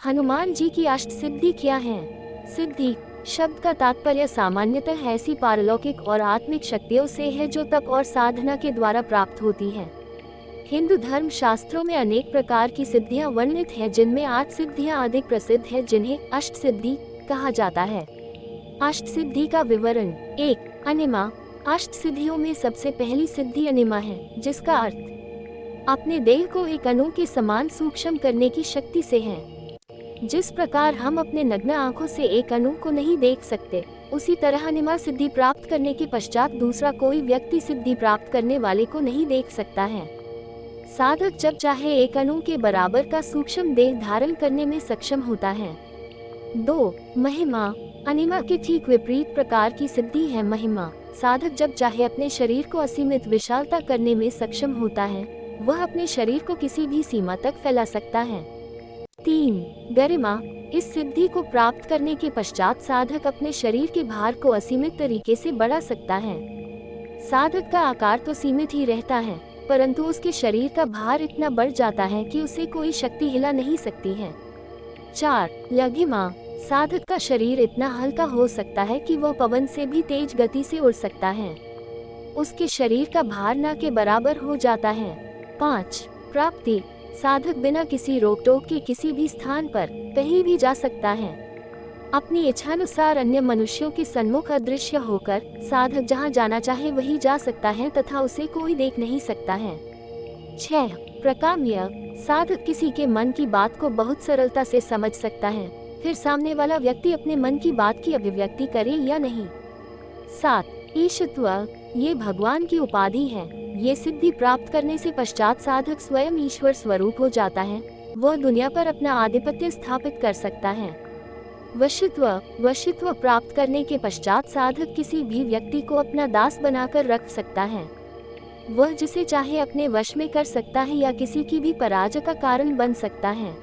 हनुमान जी की अष्ट सिद्धि क्या है? सिद्धि शब्द का तात्पर्य सामान्यतः ऐसी पारलौकिक और आत्मिक शक्तियों से है जो तप और साधना के द्वारा प्राप्त होती है। हिंदू धर्म शास्त्रों में अनेक प्रकार की सिद्धियां वर्णित हैं, जिनमें 8 सिद्धियां अधिक प्रसिद्ध हैं, जिन्हें अष्ट सिद्धि कहा जाता है। अष्ट सिद्धि का विवरण। 1. अनिमा। अष्ट सिद्धियों में सबसे पहली सिद्धि अनिमा है, जिसका अर्थ अपने देह को एक अणु के समान सूक्ष्म करने की शक्ति से है। जिस प्रकार हम अपने नग्न आंखों से एक अणु को नहीं देख सकते, उसी तरह अनिमा सिद्धि प्राप्त करने के पश्चात दूसरा कोई व्यक्ति सिद्धि प्राप्त करने वाले को नहीं देख सकता है। साधक जब चाहे एक अणु के बराबर का सूक्ष्म देह धारण करने में सक्षम होता है। 2. महिमा। अनिमा के ठीक विपरीत प्रकार की सिद्धि है महिमा। साधक जब चाहे अपने शरीर को असीमित विशालता करने में सक्षम होता है। वह अपने शरीर को किसी भी सीमा तक फैला सकता है। 3. गरिमा। इस सिद्धि को प्राप्त करने के पश्चात साधक अपने शरीर के भार को असीमित तरीके से बढ़ा सकता है। साधक का आकार तो सीमित ही रहता है, परंतु उसके शरीर का भार इतना बढ़ जाता है कि उसे कोई शक्ति हिला नहीं सकती है। 4. लघिमा। साधक का शरीर इतना हल्का हो सकता है कि वह पवन से भी तेज गति से उड़ सकता है। उसके शरीर का भार न के बराबर हो जाता है। 5. प्राप्ति। साधक बिना किसी रोक टोक के किसी भी स्थान पर कहीं भी जा सकता है। अपनी इच्छानुसार अन्य मनुष्यों के सन्मुख अदृश्य होकर साधक जहां जाना चाहे वहीं जा सकता है तथा उसे कोई देख नहीं सकता है। 6. प्रकाम्य। साधक किसी के मन की बात को बहुत सरलता से समझ सकता है, फिर सामने वाला व्यक्ति अपने मन की बात की अभिव्यक्ति करे या नहीं। 7. ईशत्व। ये भगवान की उपाधि है। ये सिद्धि प्राप्त करने से पश्चात साधक स्वयं ईश्वर स्वरूप हो जाता है। वह दुनिया पर अपना आधिपत्य स्थापित कर सकता है। वशित्व। वशित्व प्राप्त करने के पश्चात साधक किसी भी व्यक्ति को अपना दास बनाकर रख सकता है। वह जिसे चाहे अपने वश में कर सकता है या किसी की भी पराजय का कारण बन सकता है।